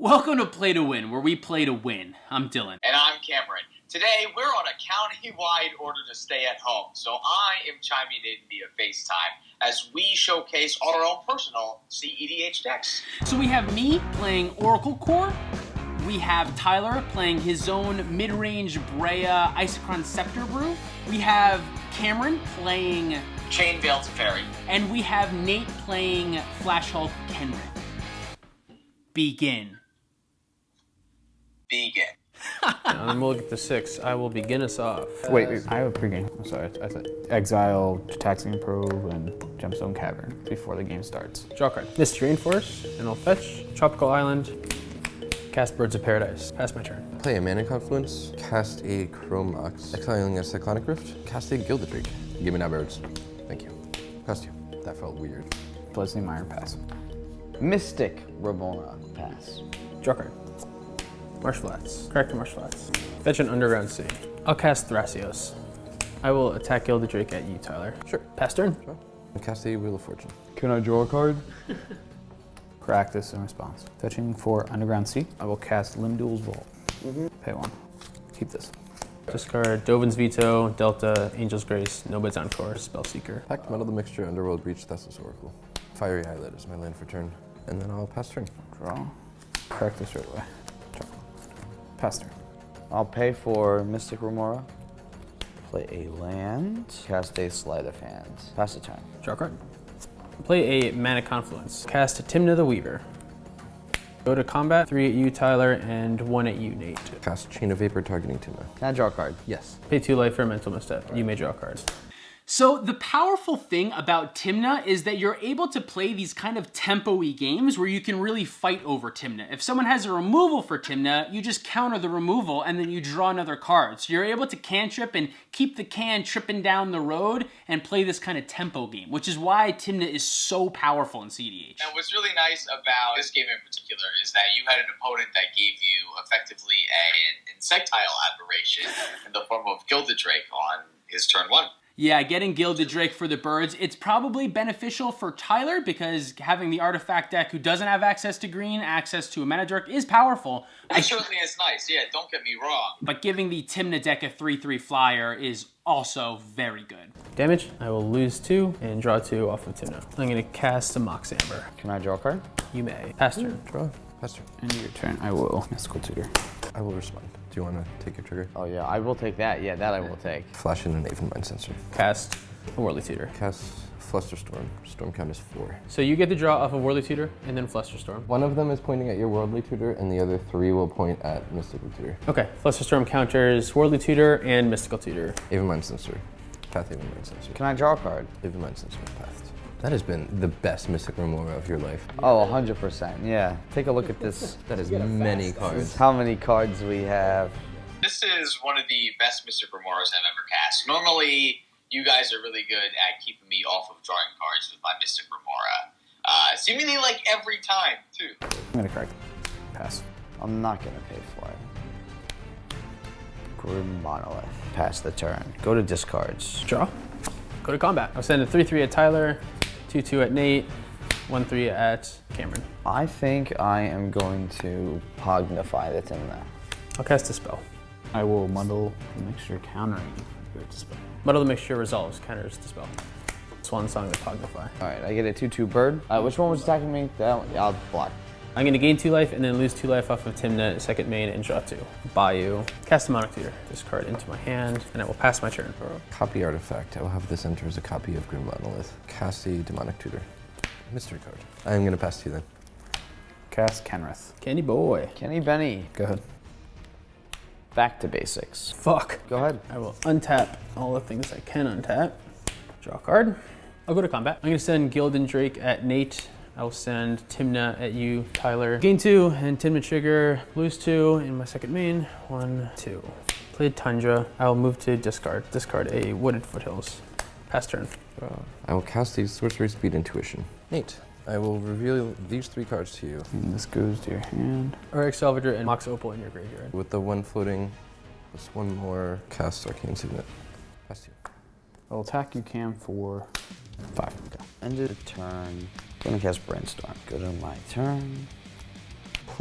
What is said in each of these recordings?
Welcome to Play to Win, where we play to win. I'm Dylan. And I'm Cameron. Today, we're on a county-wide order to stay at home, so I am chiming in via FaceTime as we showcase our own personal cEDH decks. So we have me playing Oracle Core. We have Tyler playing his own mid-range Brea Isochron Scepter Brew. We have Cameron playing Chain Veil Teferi. And we have Nate playing Flash Hulk Kenrith. Begin. And then we'll get to 6. I will begin us off. Wait, I have a pregame. I'm sorry. I said Exile, Taxing Probe, and Gemstone Cavern before the game starts. Draw card. Misty Rainforest, and I'll fetch Tropical Island, cast Birds of Paradise. Pass my turn. Play a Mana Confluence, cast a Chrome Ox, exiling a Cyclonic Rift, cast a Gilded Drake. Give me now birds. Thank you. Cost you. That felt weird. Blazing Mire, pass. Mystic Ramona, pass. Draw card. Marsh Flats. Correct, Marsh Flats. Fetch an Underground Sea. I'll cast Thrasios. I will attack Gilded Drake at you, Tyler. Sure. Pass turn. Sure. Cast a Wheel of Fortune. Can I draw a card? Practice in response. Fetching for Underground Sea. I will cast Limduel's Vault. Pay 1. Keep this. Discard Dovin's Veto, Delta, Angel's Grace, Nobody's Encore, Spellseeker. Pact Metal the Mixture, Underworld Breach, Thessal's Oracle. Fiery Islet is my land for turn. And then I'll pass turn. Draw. Practice right away. Draw. Pass turn. I'll pay for Mystic Remora. Play a land. Cast a Sleight of Hand. Pass the turn. Draw card. Play a Mana Confluence. Cast Timna the Weaver. Go to combat. 3 at you, Tyler, and 1 at you, Nate. Cast Chain of Vapor targeting Timna. Can I draw a card? Yes. Pay 2 life for a mental misstep. You may draw cards. So the powerful thing about Timna is that you're able to play these kind of tempo-y games where you can really fight over Timna. If someone has a removal for Timna, you just counter the removal and then you draw another card. So you're able to cantrip and keep the can tripping down the road and play this kind of tempo game, which is why Timna is so powerful in cEDH. And what's really nice about this game in particular is that you had an opponent that gave you effectively an insectile aberration in the form of Gilded Drake on his turn 1. Yeah, getting Gilded Drake for the birds, it's probably beneficial for Tyler because having the artifact deck who doesn't have access to green, access to a mana dark is powerful. That certainly is nice, yeah, don't get me wrong. But giving the Timna deck a 3/3 flyer is also very good. Damage. I will lose 2 and draw 2 off of Timna. I'm going to cast a Mox Amber. Can I draw a card? You may. Pass turn. Draw. Pass turn. End of your turn. I will. Mystical Tutor. I will respond. Do you want to take your trigger? Oh yeah, I will take that. Yeah, that I will take. Flash in an Aven Mind Sensor. Cast a Worldly Tutor. Cast Flusterstorm. Storm count is 4. So you get to draw off of Worldly Tutor and then Flusterstorm. One of them is pointing at your Worldly Tutor, and the other 3 will point at Mystical Tutor. Okay, Flusterstorm counters Worldly Tutor and Mystical Tutor. Aven Mind Sensor. Path Aven Mind Sensor. Can I draw a card? Aven Mind Sensor pathed. That has been the best Mystic Remora of your life. Oh, 100%. Yeah. Take a look at this. That is many cards. How many cards we have? This is one of the best Mystic Remoras I've ever cast. Normally, you guys are really good at keeping me off of drawing cards with my Mystic Remora. Seemingly like every time, too. I'm going to correct. Pass. I'm not going to pay for it. Grim Monolith. Pass the turn. Go to discards. Draw. Go to combat. I'll send a 3/3 at Tyler, 2/2 at Nate, 1/3 at Cameron. I think I am going to Pognify the Timna. I'll cast a spell. I will Muddle the Mixture countering your dispel. Muddle the Mixture resolves, counters the spell. Swan Song to Pognify. All right, I get a 2/2 bird. Which one was attacking me? That one. I'll block. I'm going to gain 2 life and then lose 2 life off of Timna, second main, and draw 2. Bayou. Cast a Monarch Tutor. This card into my hand, and I will pass my turn. Copy artifact. I will have this enter as a copy of Grim Monolith. Cast the Demonic Tutor. Mystery card. I am going to pass to you then. Cast Kenrith. Candy Boy. Kenny Benny. Go ahead. Back to basics. Fuck. Go ahead. I will untap all the things I can untap. Draw a card. I'll go to combat. I'm going to send Gilded Drake at Nate. I will send Timna at you, Tyler. Gain 2 and Timna trigger. Lose 2 in my second main. 1, 2. Played Tundra. I will move to discard. Discard a Wooded Foothills. Pass turn. I will cast the Sorcery Speed Intuition. Nate, I will reveal these 3 cards to you. And this goes to your hand. Auric Salvager and Mox Opal in your graveyard. With the 1 floating, plus 1 more, cast Arcane Signet. Pass to you. I'll attack you, Cam, for 5. Okay. End of the turn. Gonna cast Brainstorm. Go to my turn.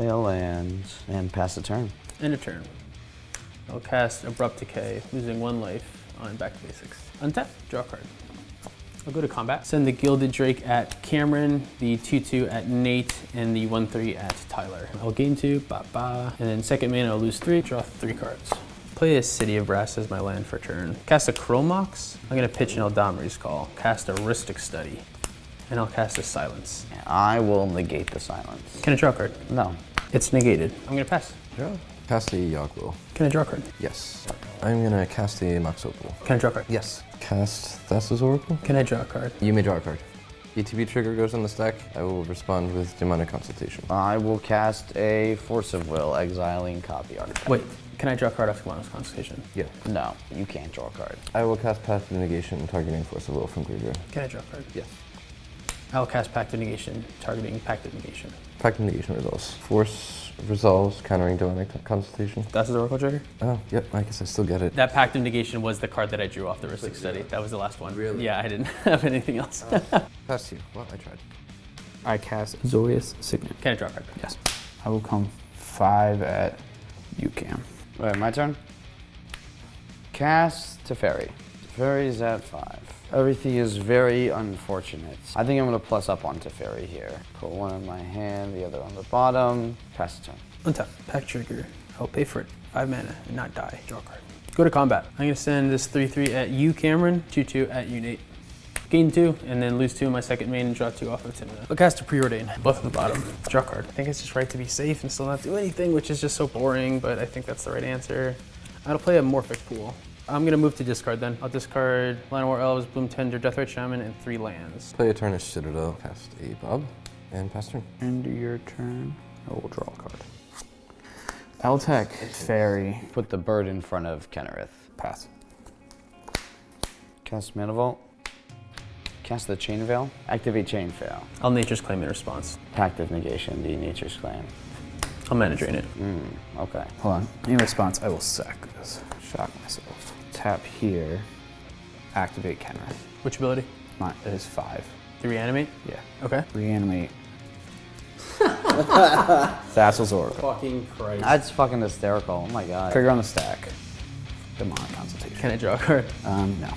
Play a land and pass the turn. End of turn. I'll cast Abrupt Decay, losing 1 life on Back to Basics. Untap, draw a card. I'll go to combat. Send the Gilded Drake at Cameron, the 2/2 at Nate, and the 1/3 at Tyler. I'll gain 2, and then second mana I'll lose 3, draw 3 cards. Play a City of Brass as my land for turn. Cast a Chromox. I'm gonna pitch an Eldamri's Call. Cast a Rhystic Study. And I'll cast a Silence. I will negate the silence. Can I draw a card? No. It's negated. I'm gonna pass. Draw. Cast a Yogg-Will. Can I draw a card? Yes. I'm gonna cast a Mox Opal. Can I draw a card? Yes. Cast Thassa's Oracle. Can I draw a card? You may draw a card. ETB trigger goes on the stack. I will respond with Demonic Consultation. I will cast a Force of Will, exiling copy artifact. Wait, can I draw a card off Demonic Consultation? Yeah. No, you can't draw a card. I will cast Path of Negation targeting Force of Will from graveyard. Can I draw a card? Yes. I'll cast Pact of Negation, targeting Pact of Negation. Pact of Negation resolves. Force resolves, countering Demonic Consultation. That's his Oracle trigger? Oh, yep, I guess I still get it. That Pact of Negation was the card that I drew off the Rhystic Study. That was the last one. Really? Yeah, I didn't have anything else. Pass you. Well, I tried. I cast Zorius Signet. Can I draw a card? Yes. I will come 5 at UCAM. Wait, my turn? Cast Teferi. Teferi's at 5. Everything is very unfortunate. I think I'm gonna plus up on Teferi here. Put one in my hand, the other on the bottom. Pass the turn. Untap, Pact trigger. I'll pay for it. 5 mana and not die. Draw a card. Go to combat. I'm gonna send this 3/3 at you, Cameron, 2/2 at you, Nate. Gain 2, and then lose 2 in my second main and draw 2 off of Timna. I'll cast a Preordain, both at the bottom. Draw a card. I think it's just right to be safe and still not do anything, which is just so boring, but I think that's the right answer. I'll play a Morphic Pool. I'm gonna move to discard then. I'll discard Land War Elves, Bloom Tender, Deathrite Shaman, and 3 lands. Play a Tarnished Citadel, cast a Bob, and pass turn. End of your turn. I will draw a card. Eltec, Fairy. Put the bird in front of Kennerith. Pass. Cast Mana Vault. Cast the Chain Veil. Activate Chain Veil. I'll Nature's Claim in response. Pact of Negation, the Nature's Claim. I'll mana drain it. Okay. Hold on. In response, I will sack this. Shock myself. Tap here. Activate Kenrith. Which ability? Mine is 5. To reanimate? Yeah. Okay. Reanimate. Thassa's Oracle. Fucking Christ. That's fucking hysterical. Oh my god. Trigger on the stack. Demonic Consultation. Can I draw a card? No.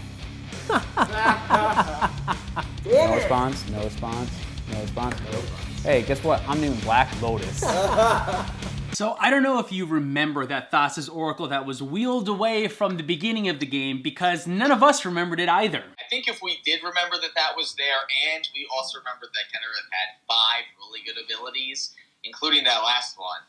No response. No response. No response. Hey, guess what? I'm named Black Lotus. So I don't know if you remember that Thassa's Oracle that was wheeled away from the beginning of the game, because none of us remembered it either. I think if we did remember that that was there, and we also remembered that Kennerith had 5 really good abilities, including that last one,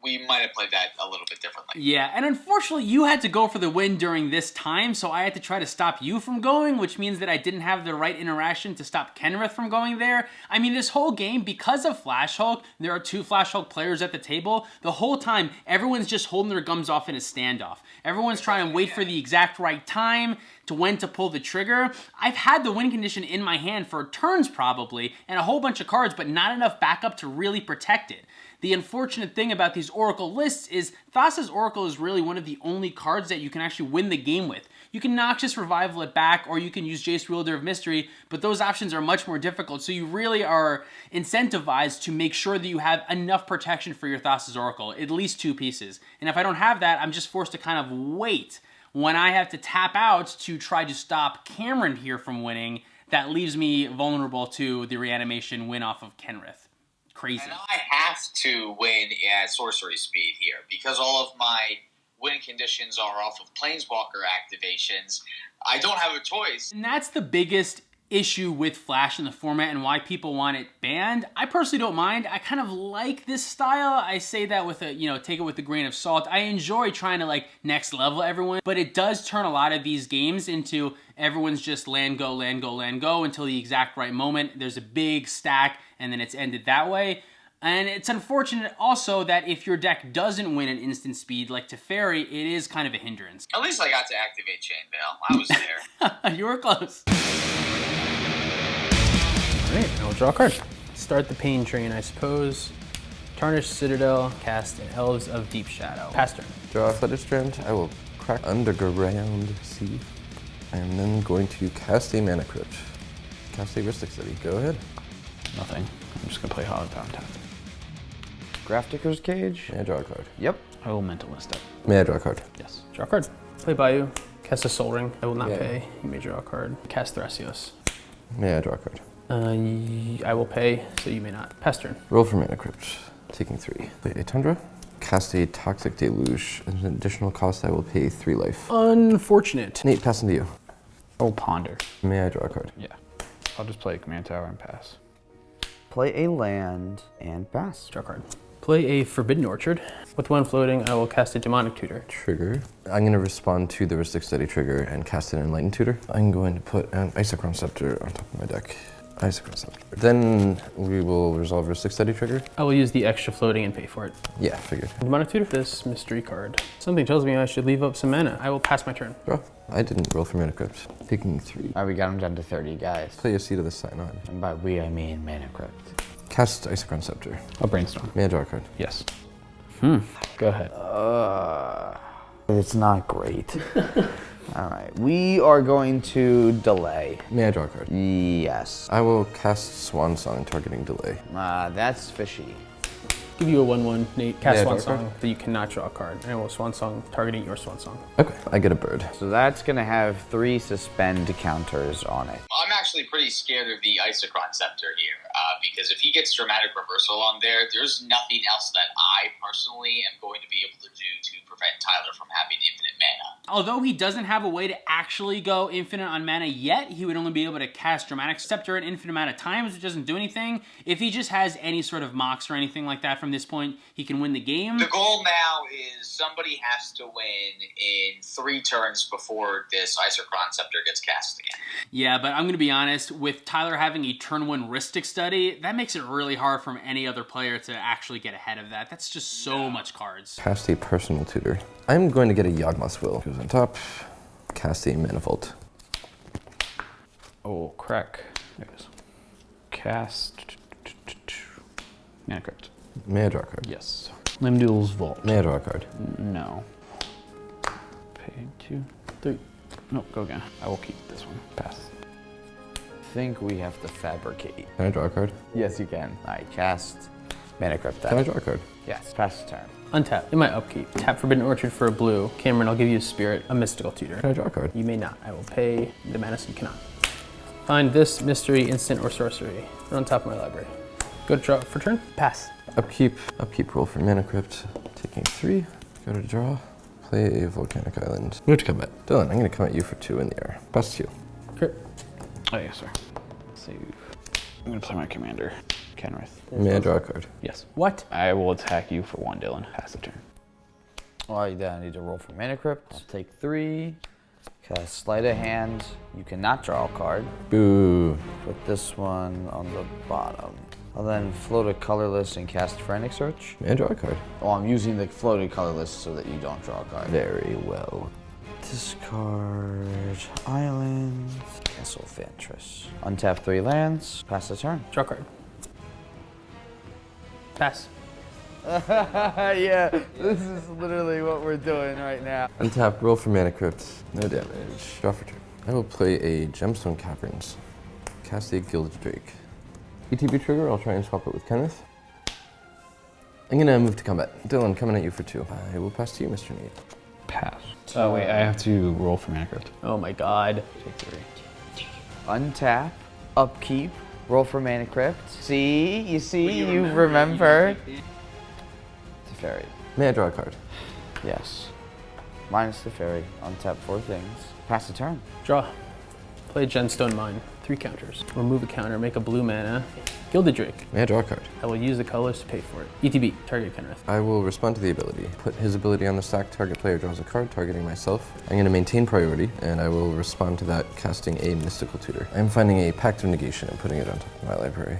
we might have played that a little bit differently. Yeah, and unfortunately you had to go for the win during this time, so I had to try to stop you from going, which means that I didn't have the right interaction to stop Kenrith from going there. I mean, this whole game, because of Flash Hulk, there are 2 Flash Hulk players at the table, the whole time everyone's just holding their gums off in a standoff. Everyone's trying to wait for the exact right time to when to pull the trigger. I've had the win condition in my hand for turns probably, and a whole bunch of cards, but not enough backup to really protect it. The unfortunate thing about these Oracle lists is Thassa's Oracle is really one of the only cards that you can actually win the game with. You can Noxious Revival it back, or you can use Jace Wielder of Mystery, but those options are much more difficult, so you really are incentivized to make sure that you have enough protection for your Thassa's Oracle, at least 2 pieces. And if I don't have that, I'm just forced to kind of wait when I have to tap out to try to stop Cameron here from winning. That leaves me vulnerable to the reanimation win off of Kenrith. Crazy. And I have to win at sorcery speed here, because all of my win conditions are off of Planeswalker activations. I don't have a choice. And that's the biggest issue with Flash in the format and why people want it banned. I personally don't mind. I kind of like this style. I say that with a, take it with a grain of salt. I enjoy trying to like next level everyone, but it does turn a lot of these games into everyone's just land go, land go, land go until the exact right moment. There's a big stack and then it's ended that way. And it's unfortunate also that if your deck doesn't win at instant speed like Teferi, it is kind of a hindrance. At least I got to activate Chain Veil. I was there. You were close. Alright, I'll draw a card. Start the pain train, I suppose. Tarnished Citadel, cast an Elves of Deep Shadow. Pass turn. Draw a Feather Strand. I will crack Underground Sea. I'm then going to cast a Mana Crypt. Cast a Rhystic Study. Go ahead. Nothing. I'm just gonna play Hollow Town tap. Grafticker's Cage. May I draw a card? Yep. I will mental list up. May I draw a card? Yes. Draw a card. Play Bayou. Cast a Soul Ring. I will not Yeah. pay. You may draw a card. Cast Thrasios. May I draw a card? I will pay, so you may not. Pass turn. Roll for Mana Crypt. Taking 3. Play a Tundra. Cast a Toxic Deluge. As an additional cost, I will pay 3 life. Unfortunate. Nate, passing to you. I will ponder. May I draw a card? Yeah. I'll just play a command tower and pass. Play a land and pass. Draw a card. Play a Forbidden Orchard. With 1 floating, I will cast a Demonic Tutor. Trigger. I'm going to respond to the Ristic Study trigger and cast an Enlightened Tutor. I'm going to put an Isochron Scepter on top of my deck. Isochron Scepter. Then we will resolve Ristic Study trigger. I will use the extra floating and pay for it. Yeah, figured. Demonic Tutor for this mystery card. Something tells me I should leave up some mana. I will pass my turn. Draw. I didn't roll for Mana Crypt. Taking 3. All right, we got him down to 30, guys. Play a Seed of the Synod. And by we, I mean Mana Crypt. Cast Isochron Scepter. I'll brainstorm. May I draw a card? Yes. Go ahead. It's not great. All right, we are going to delay. May I draw a card? Yes. I will cast Swan Song targeting delay. That's fishy. Give you a 1/1, Nate. Cast Yeah, Swan draw a card. Song, that you cannot draw a card. And I will Swan Song targeting your Swan Song. Okay, I get a bird. So that's gonna have 3 suspend counters on it. I'm actually pretty scared of the Isochron Scepter here, because if he gets Dramatic Reversal on there, there's nothing else that I personally am going to be able to do to prevent Tyler from having infinite mana. Although he doesn't have a way to actually go infinite on mana yet, he would only be able to cast Dramatic Scepter an infinite amount of times, which doesn't do anything. If he just has any sort of mocks or anything like that from this point, he can win the game. The goal now is somebody has to win in 3 turns before this Isochron Scepter gets cast again. Yeah, but I'm going to be honest, with Tyler having a turn 1 Ristic Study, that makes it really hard for any other player to actually get ahead of that. That's just so much cards. Cast a Personal Tutor. I'm going to get a Yawgmoth's Will. Goes on top. Cast a Manifold. Oh, crack. There it is. Cast. Mana Crypt. May I draw a card? Yes. Limdual's Vault. May I draw a card? No. Pay 2, 3. Nope, go again. I will keep this one. Pass. I think we have to fabricate. Can I draw a card? Yes, you can. All right, cast Mana Crypt. Can I draw a card? Yes, pass the turn. Untap. In my upkeep. Tap Forbidden Orchard for a blue. Cameron, I'll give you a Spirit, a Mystical Tutor. Can I draw a card? You may not. I will pay the mana, so you cannot. Find this mystery, instant, or sorcery. Put it on top of my library. Go to draw for turn. Pass. Upkeep. Roll for Mana Crypt. Taking 3. Go to draw. Play a Volcanic Island. Move to combat. Dylan, I'm going to come at you for 2 in the air. Pass to you. Crit. Oh, yes, sir. Save. I'm gonna play my commander, Kenrith. May I draw a card? Yes. What? I will attack you for 1, Dylan. Pass the turn. All right, then I need to roll for Mana Crypt. I'll take 3. Cast Sleight of Hand. You cannot draw a card. Boo. Put this one on the bottom. I'll then float a colorless and cast Frantic Search. May I draw a card? Oh, I'm using the floated colorless so that you don't draw a card. Very well. Discard Island. Castle Vantress. Untap 3 lands. Pass the turn. Draw card. Pass. Yeah, this is literally what we're doing right now. Untap, roll for Mana Crypt. No damage. Draw for turn. I will play a Gemstone Caverns. Cast a Gilded Drake. ETB trigger, I'll try and swap it with Kenneth. I'm gonna move to combat. Dylan, coming at you for 2. I will pass to you, Mr. Nate. Pass. Oh, wait, I have to roll for Mana Crypt. Oh my god. Take 3. Untap, upkeep, roll for Mana Crypt. See, you remember. Teferi. May I draw a card? Yes. Minus Teferi. Untap 4 things. Pass the turn. Draw. Play Genstone Mine. 3 counters. Remove a counter, make a blue mana. Gilded Drake. May I draw a card? I will use the colors to pay for it. ETB, target Kenrith. I will respond to the ability. Put his ability on the stack, target player draws a card, targeting myself. I'm going to maintain priority, and I will respond to that, casting a Mystical Tutor. I'm finding a Pact of Negation and putting it on top of my library.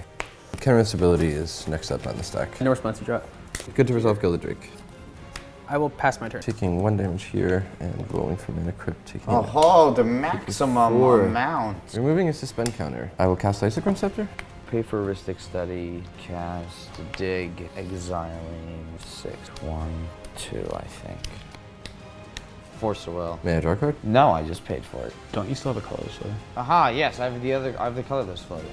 Kenrith's ability is next up on the stack. No response to draw. Good to resolve Gilded Drake. I will pass my turn. Taking 1 damage here, and rolling for Mana Crypt, taking Oh, the maximum 4. amount. Removing a suspend counter. I will cast Isochron Scepter. Pay for Ristic Study, cast, dig, exiling, 6, 1, 2, I think. Force of Will. May I draw a card? No, I just paid for it. Don't you still have a colorless floater? Aha, yes, I have the colorless floating.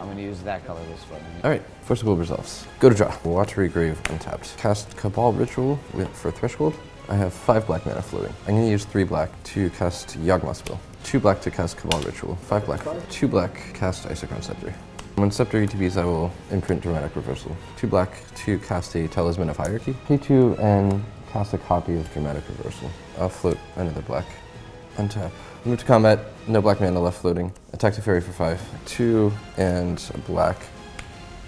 I'm gonna use that color this one. All right, Forcible resolves. Go to draw. Watery Grave untapped. Cast Cabal Ritual for Threshold. I have 5 black mana floating. I'm gonna use 3 black to cast Yawgmoth's Will. 2 black to cast Cabal Ritual. 5 black. 2 black, cast Isochron Scepter. When Scepter ETBs, I will imprint Dramatic Reversal. 2 black to cast a Talisman of Hierarchy. Pay 2 and cast a copy of Dramatic Reversal. I'll float another black. Untap. Move to combat, no black mana left floating. Attack the fairy for 5. 2 and a black.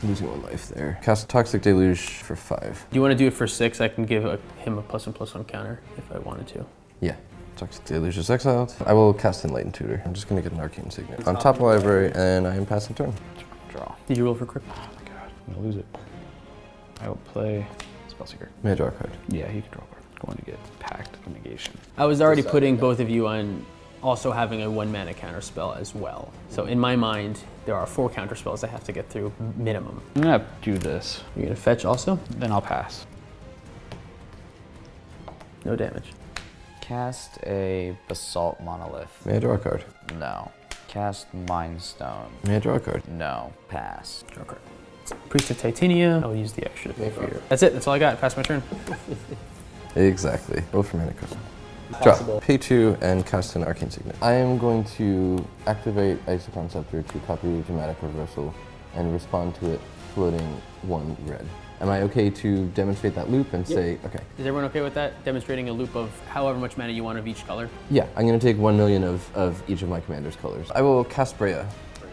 Losing 1 life there. Cast Toxic Deluge for 5. Do you want to do it for 6? I can give him a +1/+1 counter if I wanted to. Yeah. Toxic Deluge is exiled. I will cast Enlightened Tutor. I'm just gonna get an Arcane Signet. On top of the library, and I am passing turn. Draw. Did you roll for crypt? Oh my god, I'm gonna lose it. I will play Spellseeker. May I draw a card? Yeah, you can draw a card. Going to get Pact of Negation. I was already putting both of you on also having a 1 mana counter spell as well. So in my mind, there are 4 counter spells I have to get through minimum. I'm gonna do this. You're gonna fetch also? Then I'll pass. No damage. Cast a Basalt Monolith. May I draw a card? No. Cast Mind Stone. May I draw a card? No. Pass. Draw a card. Priest of Titania. I'll use the extra to pay for your. That's it. That's all I got. Pass my turn. Exactly. Roll for mana crystal. Draw. Pay 2 and cast an Arcane Signet. I am going to activate Isochron Scepter to copy Dramatic Reversal and respond to it floating 1 red. Am I okay to demonstrate that loop and say, okay? Is everyone okay with that? Demonstrating a loop of however much mana you want of each color? Yeah, I'm gonna take 1 million of each of my commander's colors. I will cast Brea.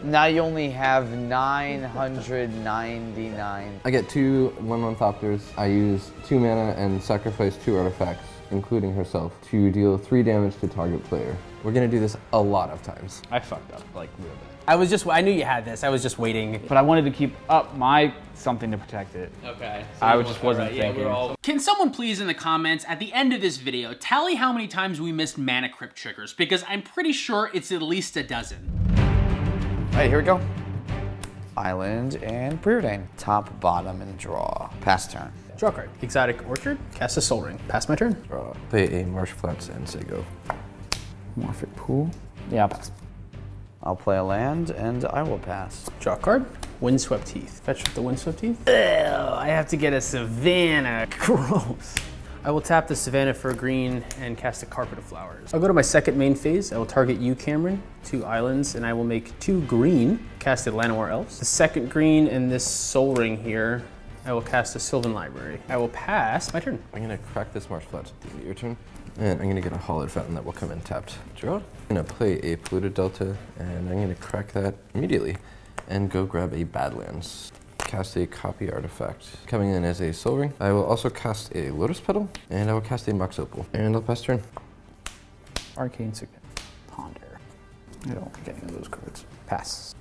Now you only have 999. I get 2 1/1 Thopters. I use 2 mana and sacrifice 2 artifacts, including herself, to deal 3 damage to target player. We're gonna do this a lot of times. I fucked up, like real bad. I knew you had this. I was just waiting. But I wanted to keep up my something to protect it. Okay. I just wasn't thinking. Can someone please in the comments at the end of this video tally how many times we missed mana crypt triggers? Because I'm pretty sure it's at least a dozen. All right, here we go. Island and Preordain. Top, bottom, and draw. Pass turn. Draw a card. Exotic Orchard. Cast a Soul Ring. Pass my turn. Draw. Play a Marsh Flats and say go. Morphic Pool. Yeah, I'll pass. I'll play a land, and I will pass. Draw a card. Windswept Heath. Fetch with the Windswept Heath. Ew, I have to get a Savannah. Gross. I will tap the Savannah for a green and cast a Carpet of Flowers. I'll go to my second main phase. I will target you, Cameron, 2 islands, and I will make 2 green, cast a Llanowar Elves. The second green and this Soul Ring here, I will cast a Sylvan Library. I will pass my turn. I'm gonna crack this Marsh Flats at the end of your turn. And I'm gonna get a Hollowed Fountain that will come in tapped. Draw. I'm gonna play a Polluted Delta, and I'm gonna crack that immediately and go grab a Badlands. Cast a Copy Artifact. Coming in as a Soul Ring. I will also cast a Lotus Petal, and I will cast a Mox Opal. And I'll pass turn. Arcane Signet. Ponder. I don't like any of those cards. Pass.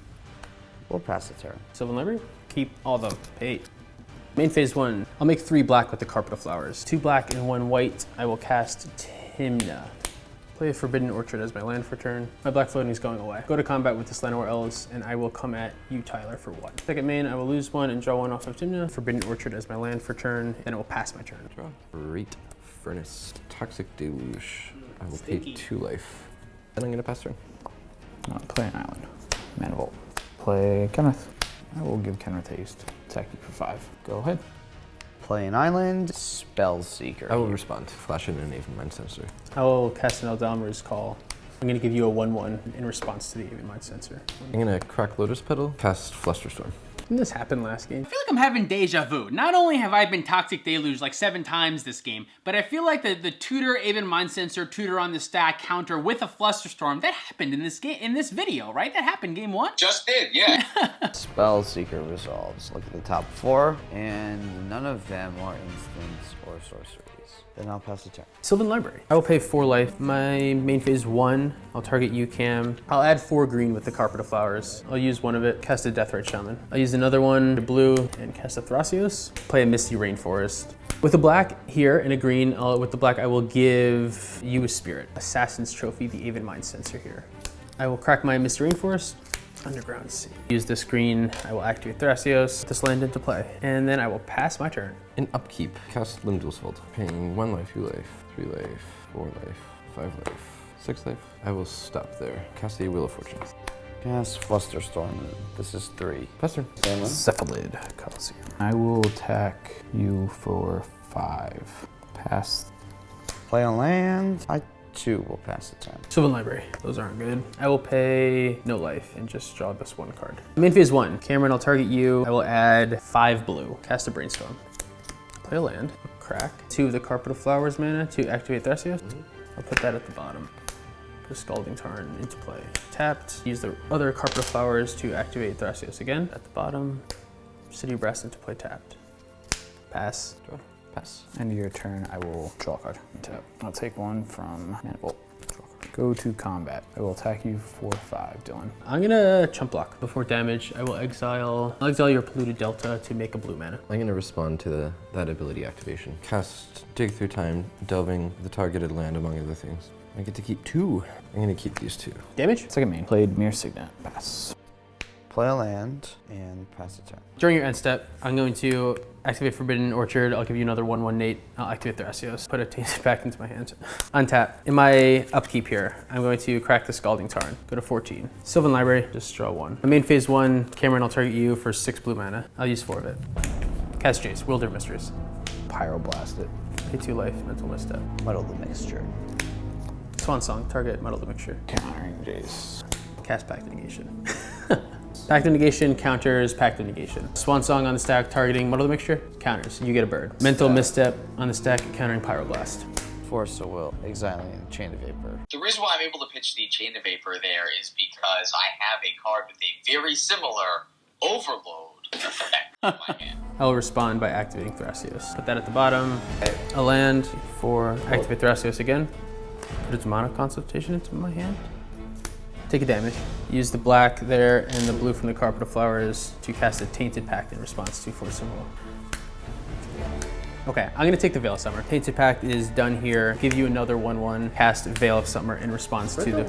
We'll pass the turn. Sylvan Library. Keep all the pay. Main phase 1. I'll make 3 black with the Carpet of Flowers. 2 black and 1 white. I will cast Timna. Play a Forbidden Orchard as my land for turn. My black floating is going away. Go to combat with this Llanowar Elves, and I will come at you, Tyler, for 1. Second main, I will lose 1 and draw 1 off of Timna. Forbidden Orchard as my land for turn, and it will pass my turn. Draw. Great Furnace. Toxic Deluge. I will pay 2 life. And I'm gonna pass turn. I'll play an island. Mana Vault. Play Kenneth. I will give Kenneth haste. Attack you for 5. Go ahead. Play an island. Spellseeker. I will respond. Flash in an Aven Mind Sensor. I will cast an Eldalmer's Call. I'm going to give you a 1/1 in response to the Aven Mind Sensor. I'm gonna crack Lotus Petal, cast Flusterstorm. Didn't this happen last game? I feel like I'm having deja vu. Not only have I been Toxic Deluge like 7 times this game, but I feel like the tutor, Aven Mind Sensor, tutor on the stack counter with a Flusterstorm, that happened in this game, in this video, right? That happened game 1? Just did, yeah. Spellseeker resolves. Look at the top 4, and none of them are instants or sorceries. Then I'll pass the turn. Sylvan Library. I will pay 4 life. My main phase 1, I'll target you, Cam. I'll add 4 green with the Carpet of Flowers. I'll use 1 of it, cast a Deathrite Shaman. I'll use another 1 to blue and cast a Thrasios. Play a Misty Rainforest. With a black here and a green, with the black I will give you a Spirit. Assassin's Trophy, the Aven Mind Sensor here. I will crack my Misty Rainforest. Underground Sea. Use this green, I will activate Thrasios, put this land into play, and then I will pass my turn. In upkeep, cast Limdul's Vault. Paying 1 life, 2 life, 3 life, 4 life, 5 life, 6 life. I will stop there. Cast a Wheel of Fortune. Cast Flusterstorm. This is 3. Fluster. Same one. Cephalid Coliseum. I will attack you for 5. Pass. Play on land. I too will pass the turn. Sylvan Library, those aren't good. I will pay no life and just draw this 1 card. Main phase 1, Cameron, I'll target you. I will add 5 blue. Cast a Brainstorm. Play a land, crack. 2 of the Carpet of Flowers mana to activate Thracios. I'll put that at the bottom. Put a Scalding Tarn into play. Tapped, use the other Carpet of Flowers to activate Thracios again. At the bottom, City of Brass into play tapped. Pass. Draw. Pass. End of your turn, I will draw a card. Tap. I'll take 1 from Manifold. Go to combat. I will attack you for 5, Dylan. I'm gonna chump block. Before damage, I'll exile your Polluted Delta to make a blue mana. I'm gonna respond to that ability activation. Cast Dig Through Time, delving the targeted land among other things. I get to keep 2. I'm gonna keep these 2. Damage? Second main. Played Mere Signet. Pass. Play a land and pass the turn. During your end step, I'm going to activate Forbidden Orchard. I'll give you another 1/1 Nate. I'll activate Thracios. Put a Tainted back into my hand. Untap. In my upkeep here, I'm going to crack the Scalding Tarn. Go to 14. Sylvan Library, just draw 1. My main phase 1, Cameron, I'll target you for 6 blue mana. I'll use 4 of it. Cast Jace, Wilder Mysteries. Pyroblast it. Pay 2 life, Mental Misstep. Muddle the Mixture. Swan Song, target Muddle the Mixture. Countering Jace. Cast Pact of Negation. Pact of Negation counters Pact of Negation. Swan Song on the stack, targeting Muddle the Mixture, counters. You get a bird. Mental Misstep on the stack, countering Pyroblast. Force of Will. Exiling Chain of Vapor. The reason why I'm able to pitch the Chain of Vapor there is because I have a card with a very similar Overload effect in my hand. I will respond by activating Thracios. Put that at the bottom. A land for activate Thracios again. Put its mana consultation into my hand. Take a damage. Use the black there and the blue from the Carpet of Flowers to cast a Tainted Pact in response to Force of Will. Okay, I'm gonna take the Veil of Summer. Tainted Pact is done here. Give you another 1/1. Cast Veil of Summer in response to the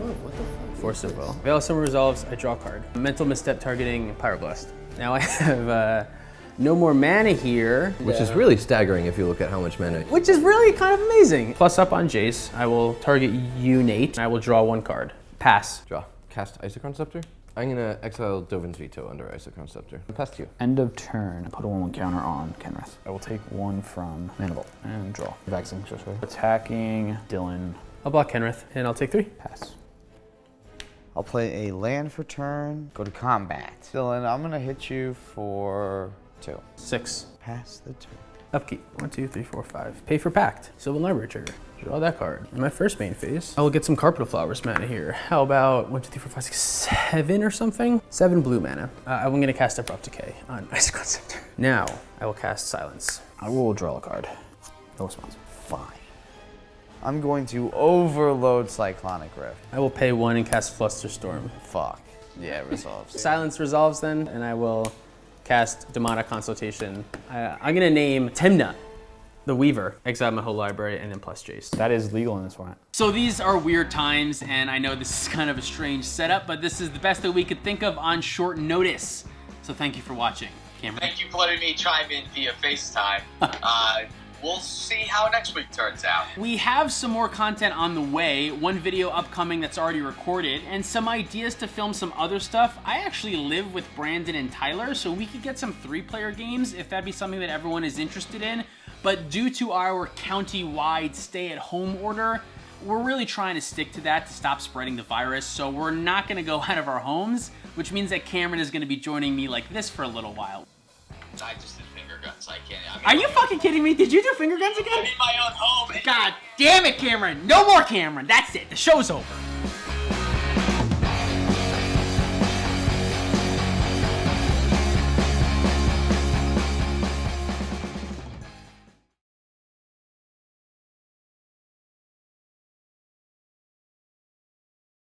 Force of Will. Veil of Summer resolves, I draw a card. Mental Misstep targeting Pyroblast. Now I have no more mana here. Which is really staggering if you look at how much mana. Which is really kind of amazing. Plus up on Jace, I will target you, Nate. I will draw 1 card. Pass. Draw. Cast Isochron Scepter. I'm gonna exile Dovin's Veto under Isochron Scepter. Pass to you. End of turn. Put a 1/1 counter on Kenrith. I will take 1 from Manifold and draw. Vexing, sorry. Attacking Dylan. I'll block Kenrith, and I'll take 3. Pass. I'll play a land for turn. Go to combat. Dylan, I'm gonna hit you for 2. 6. Pass the turn. Upkeep. 1, 2, 3, 4, 5. Pay for Pact. Sylvan Library trigger. Draw that card. In my first main phase, I will get some Carpet of Flowers mana here. How about 1, 2, 3, 4, 5, 6, 7 or something? 7 blue mana. I'm gonna cast Abrupt Decay on Isochron Scepter. Now, I will cast Silence. I will draw a card. No response. Fine. I'm going to overload Cyclonic Rift. I will pay 1 and cast Flusterstorm. Fuck. Yeah, it resolves. Silence resolves then, and I will cast Demonic Consultation. I'm gonna name Timna, the Weaver. Exile my whole library, and then plus Jace. That is legal in this format. So these are weird times, and I know this is kind of a strange setup, but this is the best that we could think of on short notice. So thank you for watching. Cameron? Thank you for letting me chime in via FaceTime. We'll see how next week turns out. We have some more content on the way, 1 video upcoming that's already recorded, and some ideas to film some other stuff. I actually live with Brandon and Tyler, so we could get some 3-player games if that'd be something that everyone is interested in. But due to our county-wide stay-at-home order, we're really trying to stick to that to stop spreading the virus, so we're not gonna go out of our homes, which means that Cameron is gonna be joining me like this for a little while. I just did finger guns. I can't. Are you fucking kidding me? Did you do finger guns I'm again? in my own home. God damn it, Cameron. No more Cameron. That's it. The show's over.